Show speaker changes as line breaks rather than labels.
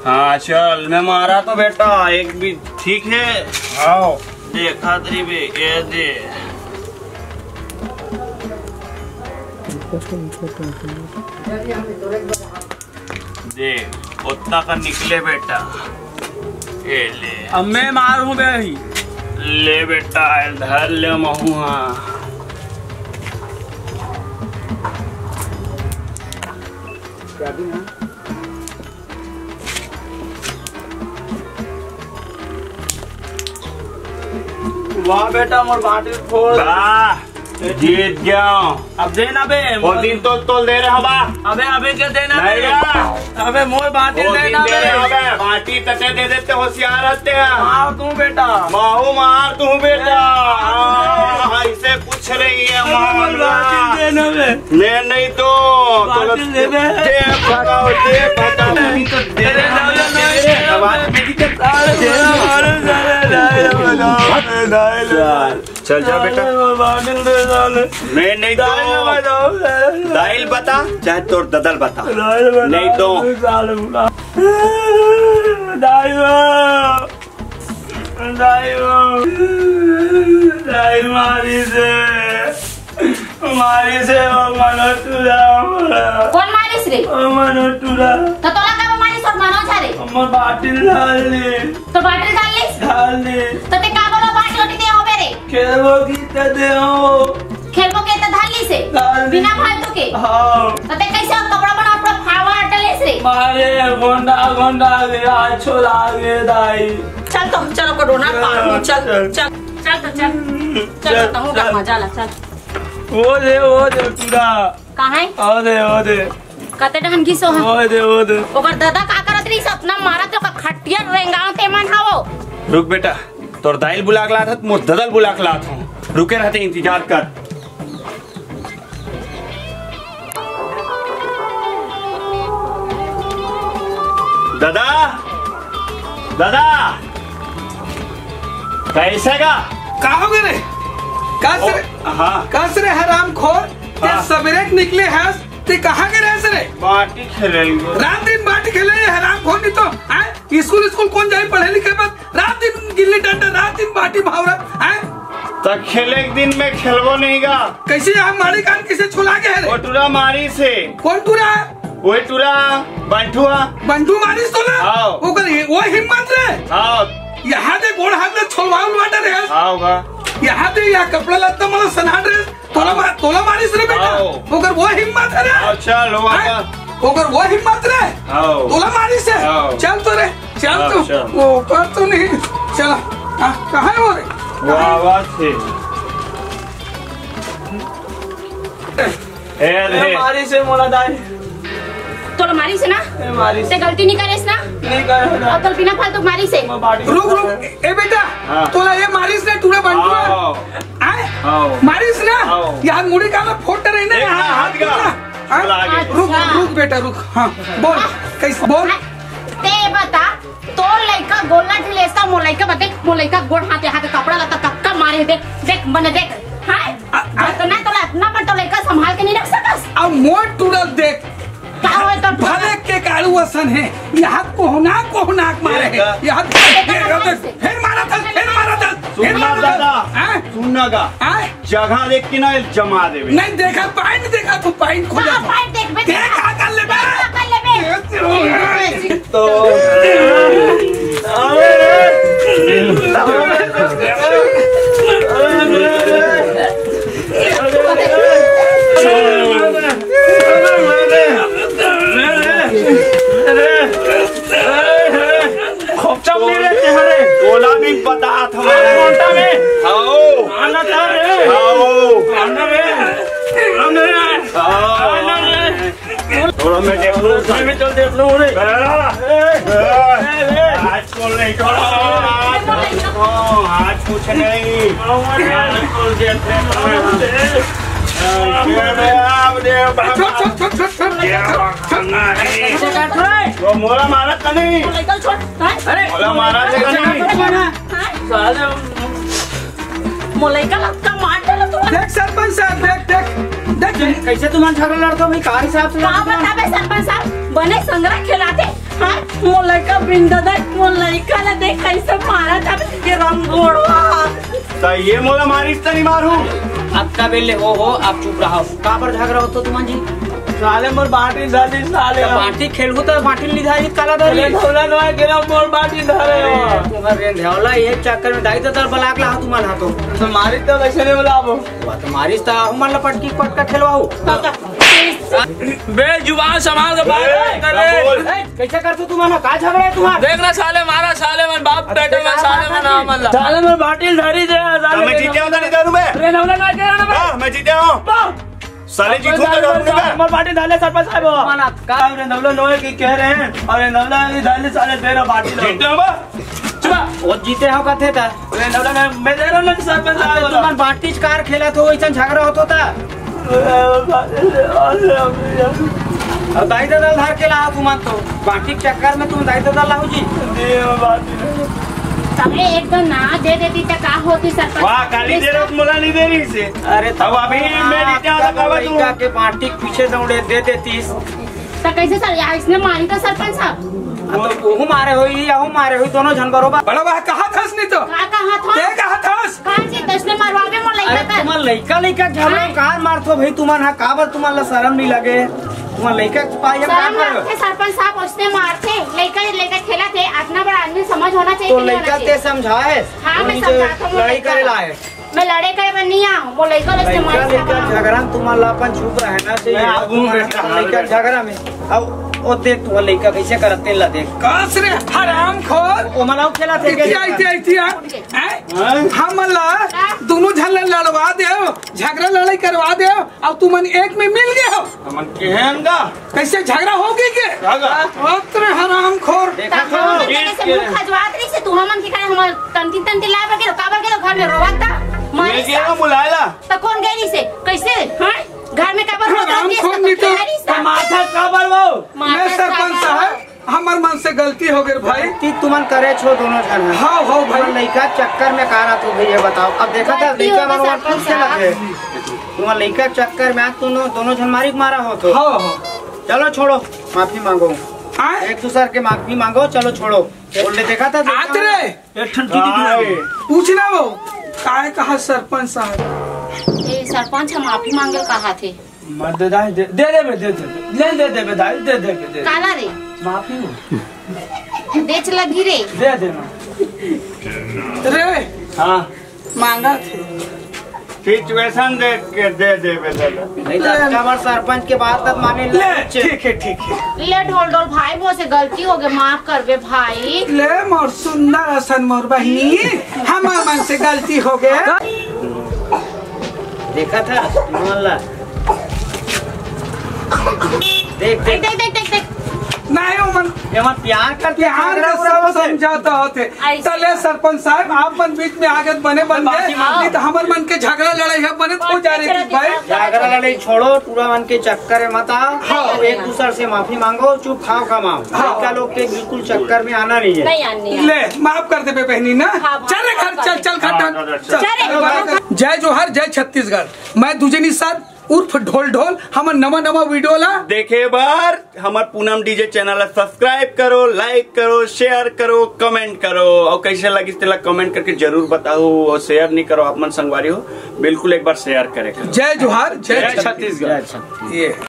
हाँ चल, मैं मारा तो बेटा एक भी ठीक है। आओ देखा तेरी बे, ये दे देख उतना का निकले बेटा। ये ले,
अब मैं मारूं भाई।
ले बेटा धर ले महुआ।
वाह बेटा मोर बाटी फोड़।
जीत गया।
अब देना बे।
वो दिन तो दे रहे हवा।
अबे क्या देना
नहीं
बे? अबे मोर बाटी देना बे।
बाटी तटे दे देते, होशियार रहते हैं।
मार तू बेटा।
माहू मार तू बेटा। ऐसे कुछ नहीं है
देना बे।
ले नहीं तो
दे
चल जा बेटा। मैं नहीं तो दाइल बता चाहे तोर ददल बता, नहीं तो
मारी से मनो तुरा।
कौन मारिस रे?
मनो तुरा।
तो तोला का मारिस और मनो छारे?
हमर बाटिल डाल ले।
तो बाटिल डाल ले?
डाल ले।
तो ते का बोलो बाटी ओटी दे हो बेरे?
खेलबो की त दे हो।
खेलबो के त धाली से? बिना फालतू के?
हां।
तो ते कैसे कपड़ा बना अपना फावा अटलेस रे?
मारे गोंडा गया छोड़ा गे दाई।
चल तो चलो कोरोना पार चल चल चल तो चल तो हूं का मजा ला चल।
ओ दे तुरा।
कहां है?
ओ दे
कते ढंग की सो
ओ दे
ओकर दादा का करत रही सपना मारत तो खटिया रेंगाव ते मन हावो।
रुक बेटा, तोर दाइल बुला के लात मोर ददल बुला के लात हूँ। रुके रहते इंतजार कर। दादा दादा कैसे का
कहा हो गए कसरे हराम खोर ते सवेरे निकले हैं ते कहाँ गए रहे सरे?
बाटी खेले
रात दिन बाटी खेले हराम खोर नहीं तो स्कूल कौन जाए पढ़े लिखे बाद रात दिन गिल्ली डंडा रात दिन बाटी भावरा है
तक खेले एक दिन में खेलबो नहीं गा।
कैसे यहाँ मारी कान किसे छुला के है रे?
वो टूरा मारी से।
कौन टूरा?
वही टूरा बंटू
मारिस तो ना वो हिम्मत रे। यहाँ दे गोड़ हाथ में छोलवाऊं वाटर है। यहाँ दे यहाँ कपड़ा लत्ता मतलब सनाट रे तोला मारिस रे बेटा। ओकर वो हिम्मत है रे।
अच्छा लो
ओकर वो हिम्मत रे तोला मारिस है। चल तो रे चल तो वो कर तो नहीं चल। कहाँ है वो रे?
वो आवाज से
मारी से मोला दाई।
तोला मारी से ना?
मारी
से गलती नहीं करेस ना?
नहीं करे
और तोल बिना फालतू मारी से।
रुक ए बेटा तोला ये मारिस ने टूरा बंटू आए मारिस ना यार मुड़ी का फोट रही ना हाथ का। रुक बेटा रुक। हाँ बोल कैसे बोल
ते बता तो लड़का गोला ढिलेसा मोलैका बते मोलैका गोड़ हाथे हाथ कपड़ा लता कक्का मारे देख बने देख। हां तो ना तो अपना पर तो लड़का संभाल के नहीं रख सकस।
अब मोट टूरा देख
क्या होए तो
भले के कालू वसन है यहाँ कोहना मारे है यहाँ फिर मारा था
सुनना जगह देख के ना जमा देवे।
नहीं देखा पाइन देखा तू पाइन खोला
पाइन देख बे
देख कर ले
तो तोला भी पता हमारे मोटा में आना था रे आना रे थोड़ा मैं देख लो में चल देख लो रे आज को नहीं आज कुछ नहीं मोला मारा का नहीं मोला मारा
मोलैका लटका मार डाला तू।
देख सरपंच साहब देख
कैसे तुम्हारा झगड़ा लड़का भाई कार हिसाब से
बता बे सरपंच साहब बने संग्रह खिलाते हां वो लड़का बिंदा दे वो लड़का ने देख कैसे मारा था ये रंग गोड़वा
तो ये मोला मारिस तो नहीं मारू।
अक्का बेले हो आप चुप रहो। कहाँ पर झगड़ा होता तुम जी? साले मोर बाटी धारी साले बाटी खेलगु तो बाटी लिधाई काला धरी धौला नोय गेला मोर बाटी धरे हो तुम्हारे धौला ये चक्कर में दाई तो बलाक ला तुम्हार हाथों तो मारी तो वैसे नहीं बोलाबो तो मारिस तो हम मान पटकी पटका खेलवाऊ बे जुबान संभाल के बात करे कैसे करते तुम्हारा का झगड़ा है तुम्हारा? देखना साले मारा साले मन बाप बेटे में साले में नाम अल्लाह साले में बाटी धरी दे साले
मैं जीते हूं तो नहीं करूं मैं।
अरे नौला ना कह रहा ना
मैं जीते हूं साले जीतू तो करूंगा मैं।
हमार बाटी डाले सरपंच साहब माना का रे नौला नोए की कह रहे हैं और नौला डाले साले तेरा बाटी
जीते हो बा
चुप वो जीते हो कथे था रे नौला मैं दे रहा हूं सरपंच साहब तुम बाटी कार खेला तो वैसा झगड़ा होता था और दाई दादा धार के ला तुम तो बाटी के चक्कर में तुम दाई दादा लाओ जी
सबले एक तो ना दे देती तो का होती सरपंच।
वाह गाली दे रहा मोला नहीं दे रही से।
अरे
अब अभी मैं जीते हूं तो कब तू
लड़का के बाटी के पीछे दौड़े दे देती
तो कैसे सर यार इसने मारी तो सरपंच साहब
तो वो मारे हुई या वो मारे हुई दोनों जन बरोबर
बड़ा बा कहा था नहीं तो
का कहा था
ते कहा था
कहां से दसने मारवावे मोर लइका का
तुम्हार लइका झगड़ा कार मारतो भाई तुम्हार हा काबर तुम्हारा शर्म नहीं लगे तुम्हार लइका पाई हम
शर्म
का
लगते सरपंच साहब उसने मारते लइका खेला थे इतना बड़ा आदमी समझ होना चाहिए
तो लइका ते समझाए
हाँ मैं समझाता हूँ
लड़ाई करे लाए
मैं लड़े करे पर नहीं आऊँ वो लइका उसने
लइका झगड़ा तुम्हारा अपन चुप रहना चाहिए लइका झगड़ा में अब ओ देख तू लइका कैसे करते ला देख
कस रे हराम खोर
ओ मनाओ खेला थे
हम दोनों झल्ला लड़वा दे झगड़ा लड़ाई करवा दे और तुम एक में मिल गए हो
मन केहनगा
कैसे झगड़ा हो गई के
झगड़ा
हराम खोर
खजवात रही से तू हमन की करे हमार तंती तंती लाए बगे काबर के घर में रोवाता
मैं गेला बुलाएला
तो कौन गई से कैसे हां घर में काबर
तो
माथा काबर वो
मैं सरपंच साहब हमार मन से गलती हो गई भाई
ती तुमन करे छो दोनों जन
हाँ हो भाई
लइका चक्कर में कारा तो भैया बताओ अब देखा था लइका मनवा खुद से लगे तुम्हारा लइका चक्कर में दोनों जन मारा हो तो
हाँ
चलो छोड़ो माफी मांगो एक दूसरे के माफी मांगो चलो छोड़ो बोलने देखा था
पूछना वो काय कहा सरपंच साहब
सरपंच हम माफी मांगे कहा थे
दे
काला रे
माफी
बेच लगी रे
दे देना
रे
हाँ
मांगा थे
सिचुएशन देख के दे दे बेटा
नहीं तो अच्छा बार सरपंच के बात तक माने
ले ठीक है
ले ढोल ढोल भाई वो से गलती हो गई माफ कर बे भाई
ले मोर सुंदर असन मोर बहनी हमार मन से गलती हो गया
देखा था मोहल्ला देख
देख देख देख देख
नहीं मन
प्यार करते
प्यार का सब समझाता होते चले सरपंच साहब आप मन बीच में आगे बने नहीं तो हमारे मन के झगड़ा लड़ाई है बने हो जा रही थी भाई
झगड़ा लड़ाई छोड़ो पूरा मन के चक्कर है मत आओ एक दूसरे से माफी मांगो चुप खाओ कमाओ लड़का लोग के बिल्कुल चक्कर में आना नहीं है
ले माफ कर दे बहनी ना चल घर चल खट्टा जय जोहर जय छत्तीसगढ़ मैं दुजनी साथ उर्फ ढोल ढोल हमार नवा वीडियो ला
देखे बार हमार पूनम डीजे चैनल सब्सक्राइब करो लाइक करो शेयर करो कमेंट करो और कैसे लगी तेला कमेंट करके जरूर बताओ और शेयर नहीं करो आप मन संगवारी हो बिल्कुल एक बार शेयर करें।
जय जोहार जय
छत्तीसगढ़।
ये